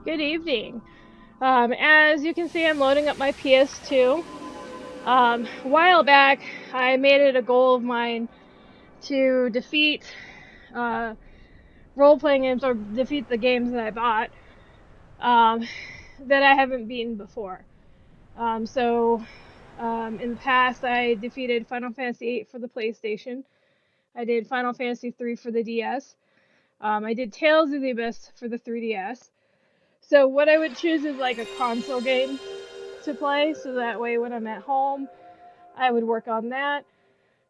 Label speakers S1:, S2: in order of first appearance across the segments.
S1: Good evening. As you can see, I'm loading up my PS2. A while back, I made it a goal of mine to defeat uh, role-playing games or defeat the games that I bought um, that I haven't beaten before. In the past, I defeated Final Fantasy VIII for the PlayStation. I did Final Fantasy III for the DS. I did Tales of the Abyss for the 3DS. So what I would choose is like a console game to play, so that way when I'm at home, I would work on that.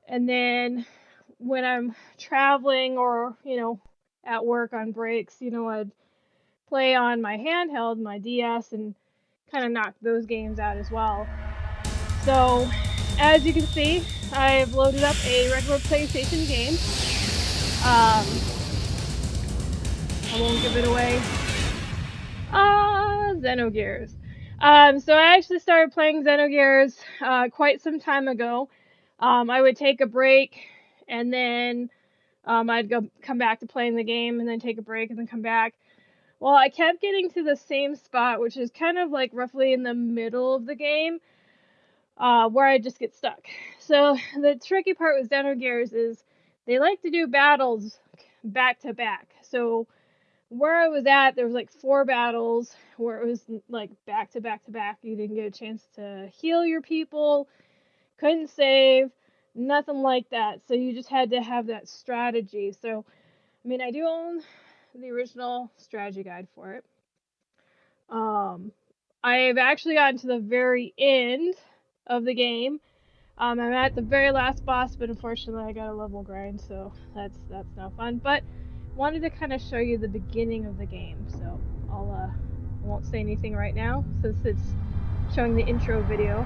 S1: And then when I'm traveling or, at work on breaks, I'd play on my handheld, my DS, and kind of knock those games out as well. So, as you can see, I've loaded up a regular PlayStation game. I won't give it away. Xenogears. So I actually started playing Xenogears quite some time ago. I would take a break and then I'd come back to playing the game and then take a break and then come back. Well, I kept getting to the same spot, which is kind of like roughly in the middle of the game, where I just get stuck. So the tricky part with Xenogears is they like to do battles back to back. So where I was at, there was like 4 battles where it was like back to back to back. You didn't get a chance to heal your people, couldn't save, nothing like that. So you just had to have that strategy. So, I mean, I do own the original strategy guide for it. I've actually gotten to the very end of the game. I'm at the very last boss, but unfortunately I got a level grind, so that's no fun. But wanted to kind of show you the beginning of the game, so I won't say anything right now since it's showing the intro video.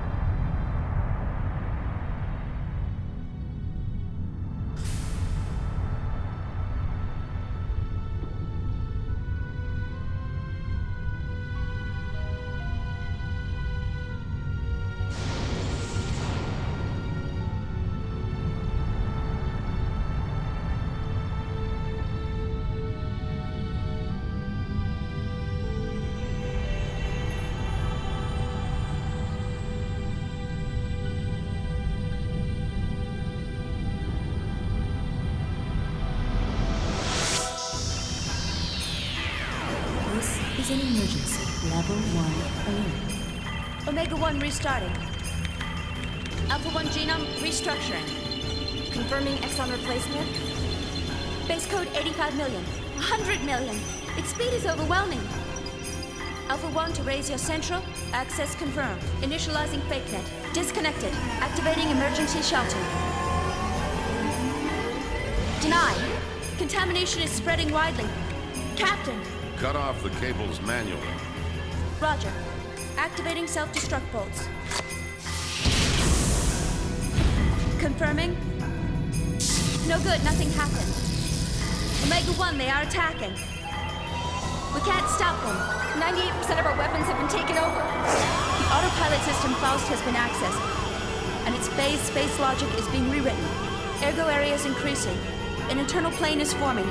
S2: This is an emergency. Level 1 alert.
S3: Omega-1 restarting. Alpha-1 genome restructuring. Confirming exon replacement. Base code 85 million. 100 million. Its speed is overwhelming. Alpha-1 to raise your central. Access confirmed. Initializing fake net. Disconnected. Activating emergency shelter. Denied. Contamination is spreading widely. Captain.
S4: Cut off the cables manually.
S3: Roger. Activating self-destruct bolts. Confirming. No good, nothing happened. Omega-1, they are attacking. We can't stop them. 98% of our weapons have been taken over. The autopilot system Faust has been accessed, and its phase space logic is being rewritten. Ergo area is increasing. An internal plane is forming.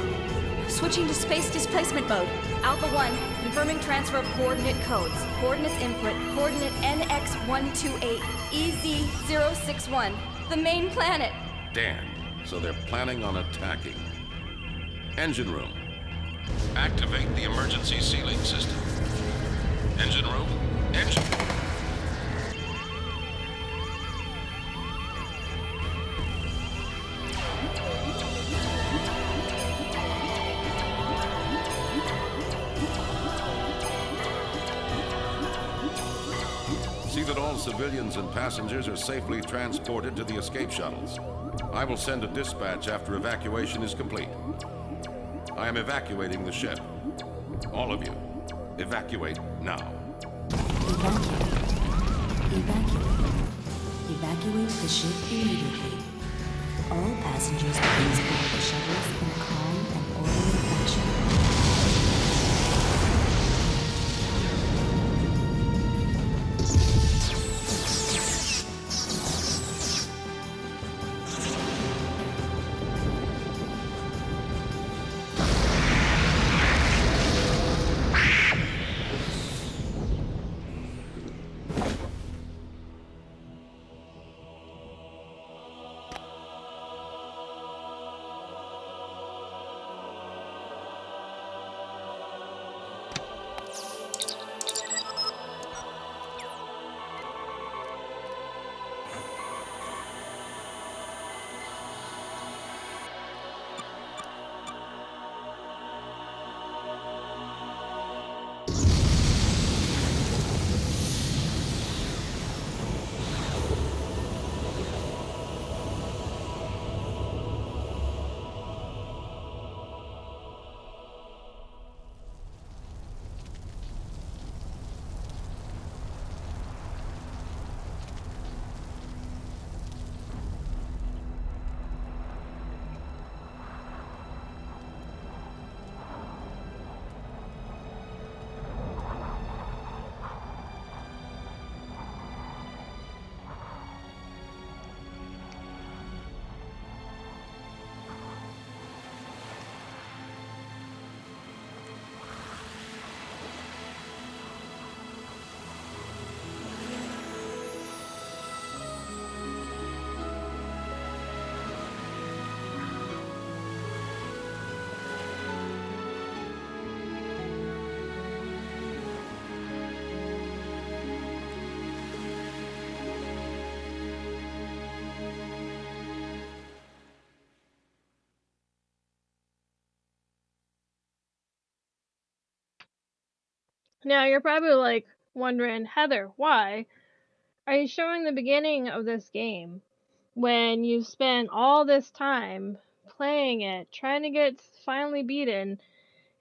S3: Switching to space displacement mode. Alpha-1, confirming transfer of coordinate codes. Coordinates input, coordinate NX128, EZ061, the main planet.
S4: Damn. So they're planning on attacking. Engine room. Activate the emergency sealing system. Engine room. Engine. See that all civilians and passengers are safely transported to the escape shuttles. I will send a dispatch after evacuation is complete. I am evacuating the ship. All of you, evacuate now.
S2: Evacuate. Evacuate. Evacuate the ship immediately. All passengers please board the shuttles in a calm and orderly fashion.
S1: Now, you're probably like wondering, Heather, why are you showing the beginning of this game when you've spent all this time playing it, trying to get finally beaten,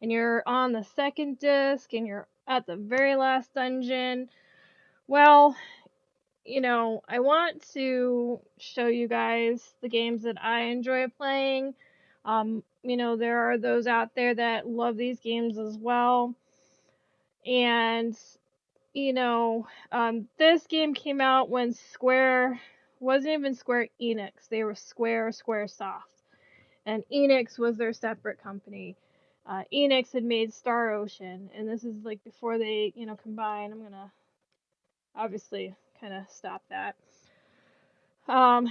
S1: and you're on the second disc and you're at the very last dungeon? Well, I want to show you guys the games that I enjoy playing. There are those out there that love these games as well. And, this game came out when Square wasn't even Square Enix. They were Squaresoft. And Enix was their separate company. Enix had made Star Ocean, and this is like before they, combined. I'm going to obviously kind of stop that. And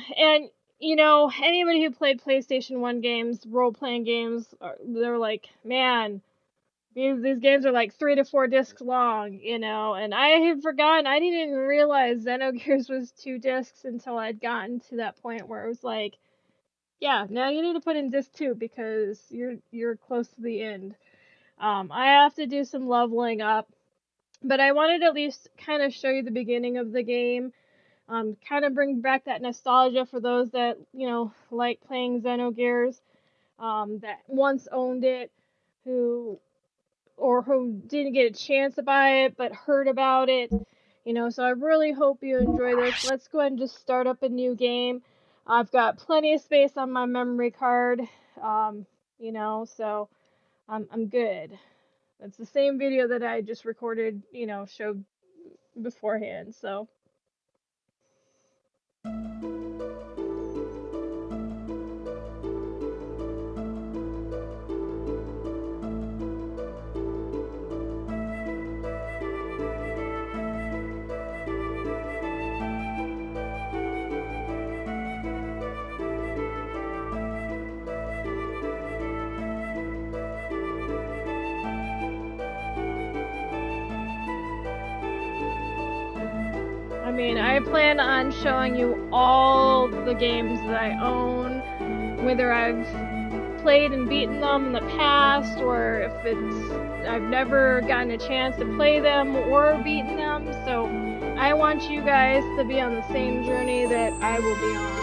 S1: anybody who played PlayStation 1 games, role playing games, they're like, man, these games are like 3 to 4 discs long, and I had forgotten, I didn't even realize Xenogears was 2 discs until I'd gotten to that point where it was like, yeah, now you need to put in disc 2 because you're close to the end. I have to do some leveling up, but I wanted to at least kind of show you the beginning of the game. Kind of bring back that nostalgia for those that, like playing Xenogears, that once owned it, who didn't get a chance to buy it but heard about it. So I really hope you enjoy this. Let's go ahead and just start up a new game. I've got plenty of space on my memory card, so I'm good. It's the same video that I just recorded, showed beforehand, so. I mean, I plan on showing you all the games that I own, whether I've played and beaten them in the past, or if I've never gotten a chance to play them or beaten them. So I want you guys to be on the same journey that I will be on.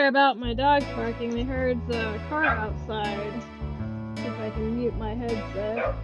S1: about my dogs barking. They heard the car outside. See if I can mute my headset.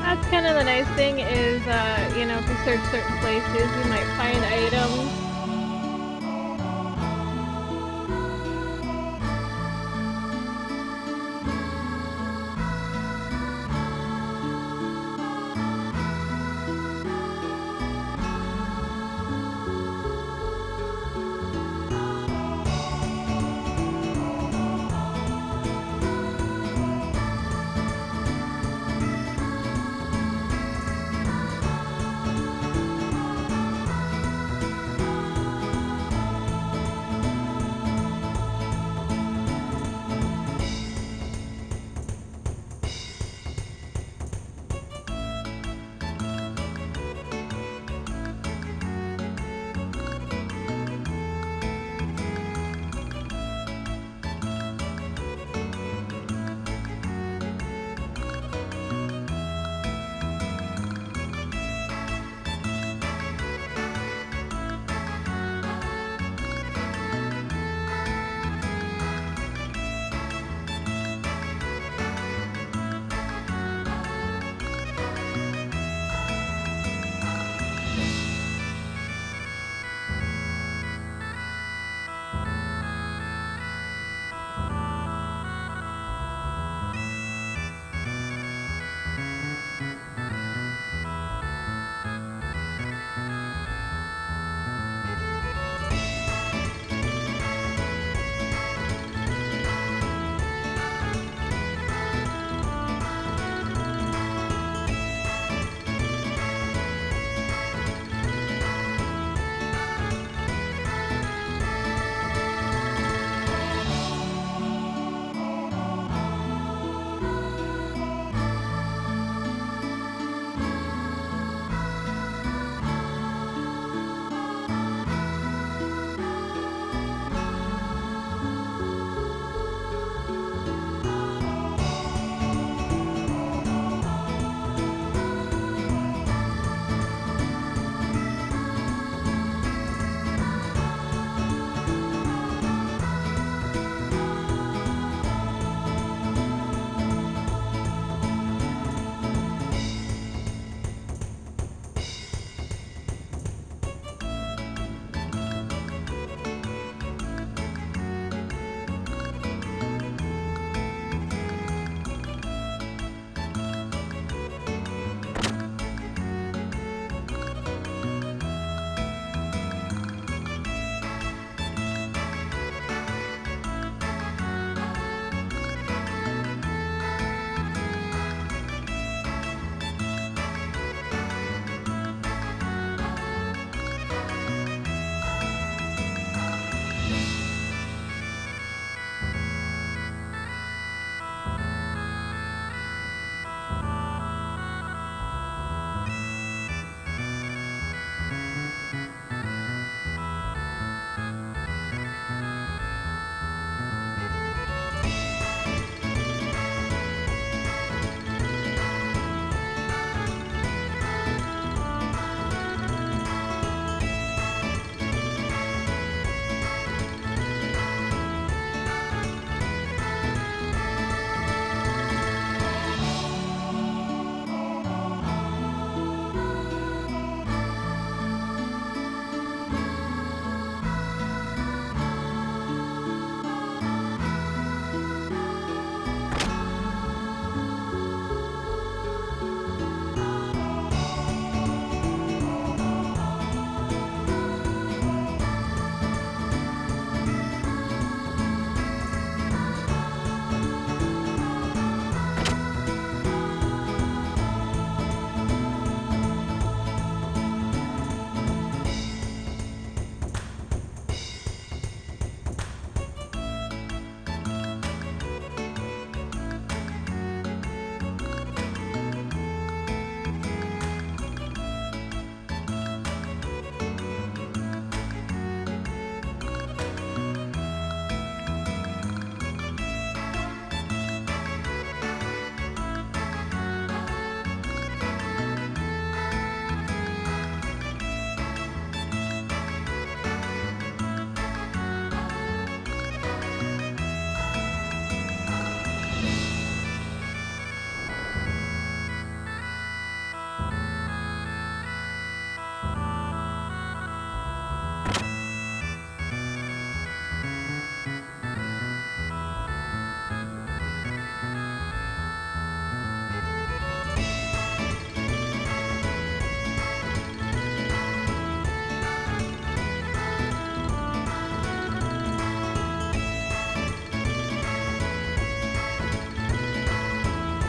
S1: That's kind of the nice thing is, you know, if you search certain places, you might find items.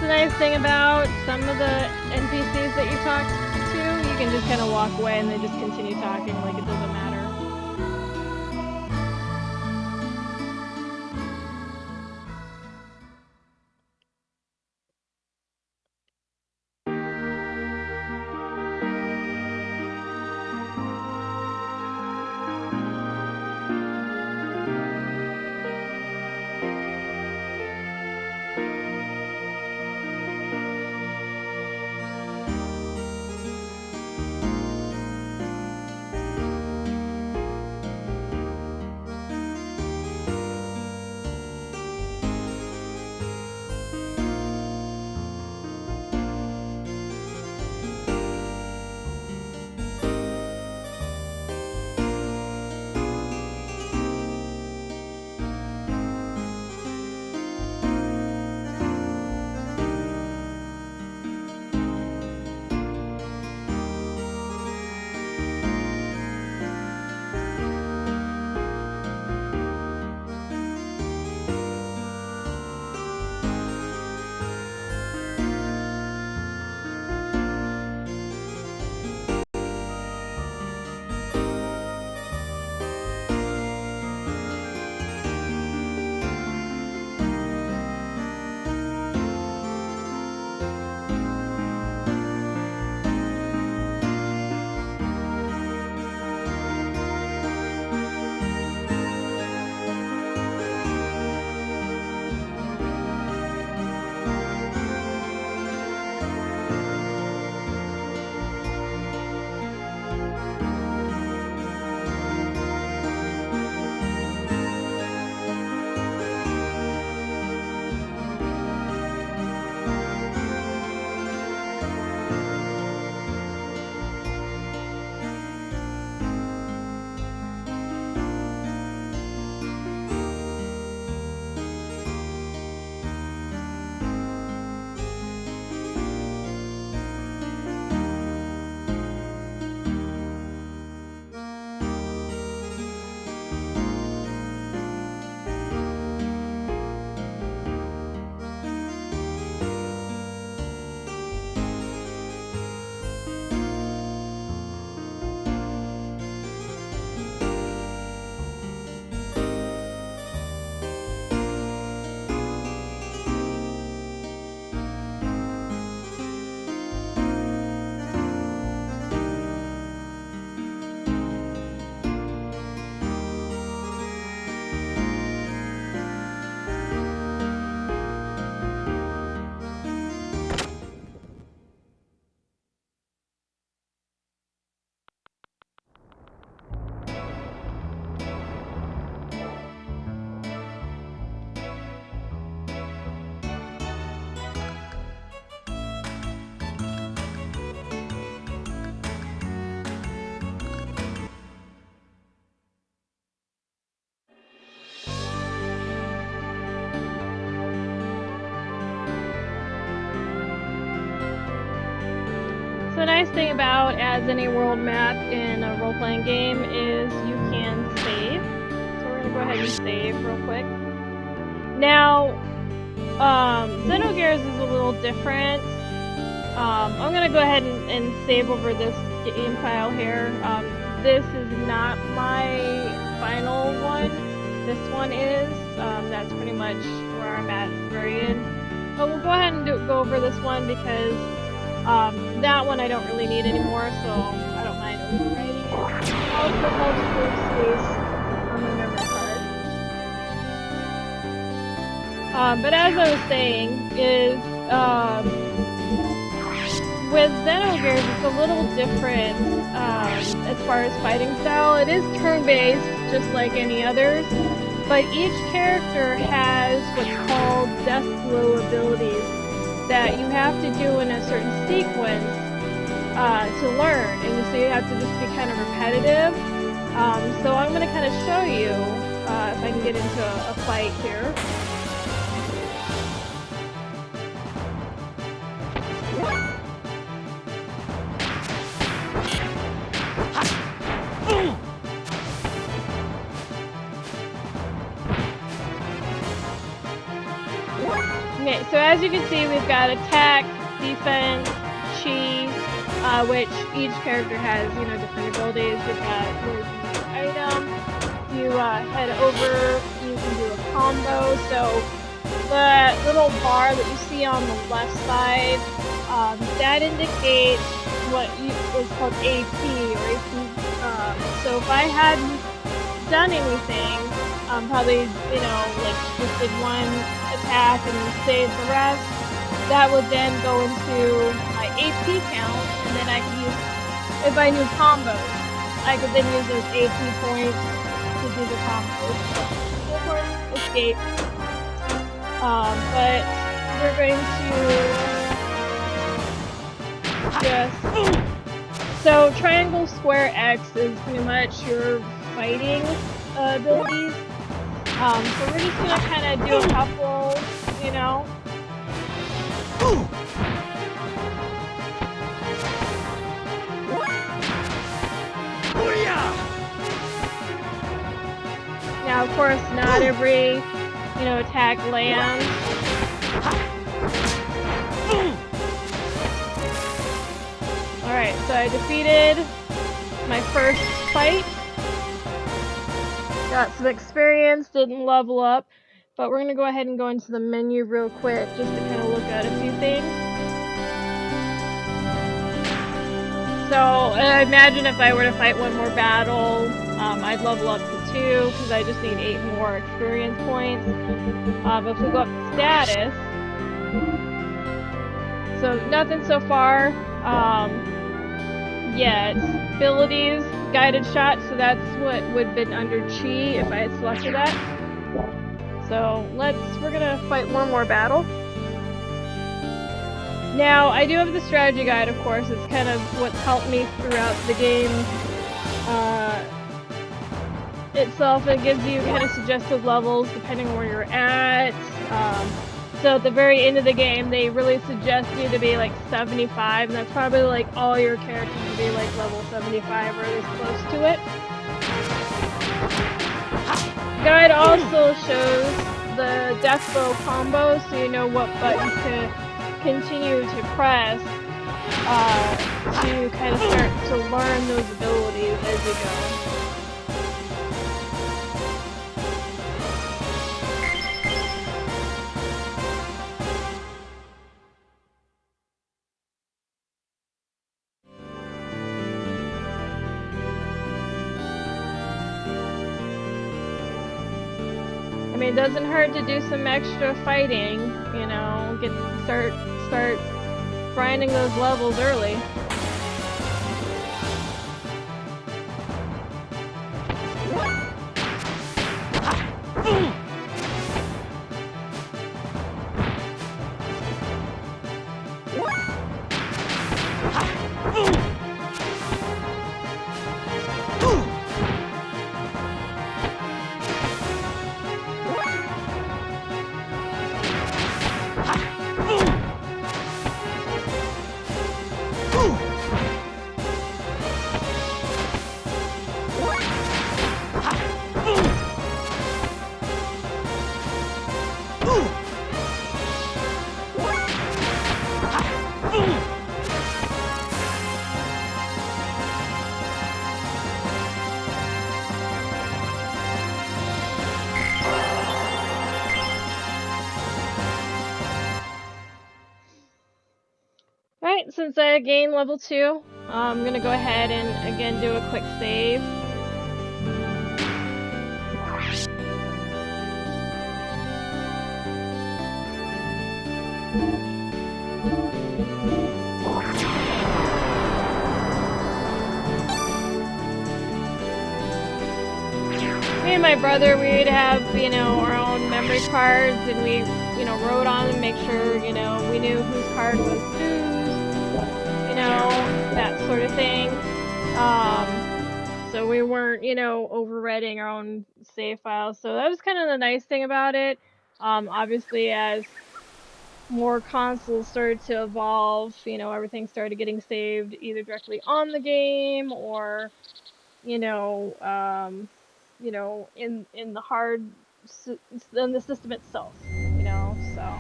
S1: the nice thing about some of the NPCs that you talk to. You can just kind of walk away and they just continue talking like it doesn't matter. The nice thing about as any world map in a role-playing game is you can save. So we're gonna go ahead and save real quick. Now, Xenogears is a little different. I'm gonna go ahead and save over this game file here. This is not my final one. This one is. That's pretty much where I'm at at the very end. But we'll go ahead and go over this one because that one I don't really need anymore, so I don't mind overwriting it. Also helps save space on my memory card. But as I was saying, is with Xenogears, it's a little different as far as fighting style. It is turn-based, just like any others, but each character has what's called death blow abilities that you have to do in a certain sequence to learn, and so you have to just be kind of repetitive. So I'm going to kind of show you if I can get into a fight here. Okay, so as you can see, we've got attack, defense, chi, which each character has, different abilities. We've got where you can use an item. You head over, you can do a combo. So the little bar that you see on the left side, that indicates what is called AP or AP. So if I hadn't done anything, probably, like just did one attack and then save the rest, that would then go into my AP count, and then I could use, if I knew combos, I could then use those AP points to do the combos. So, of course, escape. But we're going to just, so triangle, square, X is pretty much your fighting abilities. So we're just gonna kind of do a couple, Now, of course, not every, attack lands. Alright, so I defeated my first fight. Got some experience, didn't level up, but we're going to go ahead and go into the menu real quick just to kind of look at a few things. So I imagine if I were to fight one more battle, I'd level up to 2 because I just need 8 more experience points. But if we go up to status, so nothing so far yet. Abilities, guided shot, so that's what would have been under chi if I had selected that. So we're gonna fight one more battle. Now, I do have the strategy guide, of course. It's kind of what's helped me throughout the game itself. It gives you kind of suggested levels depending on where you're at. So at the very end of the game, they really suggest you to be like 75, and that's probably like all your characters to be like level 75 or at least close to it. Guide also shows the death bow combo, so you know what button to continue to press to kind of start to learn those abilities as you go. I mean, it doesn't hurt to do some extra fighting, start grinding those levels early. Alright, since I gained level 2, I'm going to go ahead and again do a quick save. Me and my brother, we'd have, our own memory cards, and we, wrote on them, make sure, we knew whose card was whose, that sort of thing. So we weren't, overwriting our own save files. So that was kind of the nice thing about it. Obviously, as more consoles started to evolve, everything started getting saved either directly on the game or, in the hard, in the system itself, so.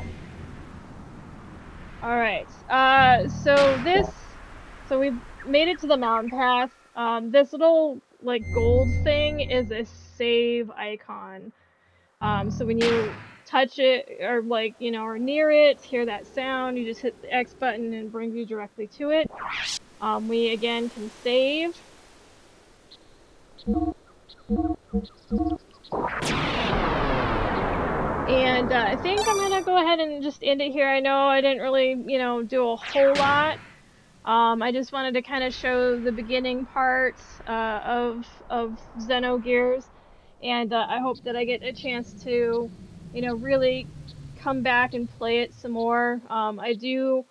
S1: All right. So we've made it to the mountain path. This little like gold thing is a save icon. So when you touch it or like, or near it, hear that sound, you just hit the X button and it brings you directly to it. We again can save. And I think I'm gonna go ahead and just end it here. I know I didn't really, do a whole lot. I just wanted to kind of show the beginning parts of Xenogears, and I hope that I get a chance to, really come back and play it some more. I do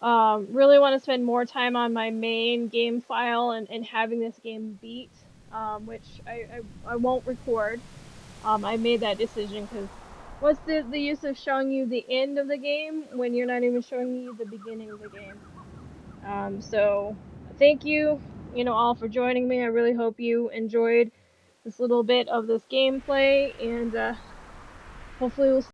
S1: really want to spend more time on my main game file and having this game beat, which I won't record. I made that decision because what's the use of showing you the end of the game when you're not even showing you the beginning of the game? So thank you, all for joining me. I really hope you enjoyed this little bit of this gameplay, and hopefully we'll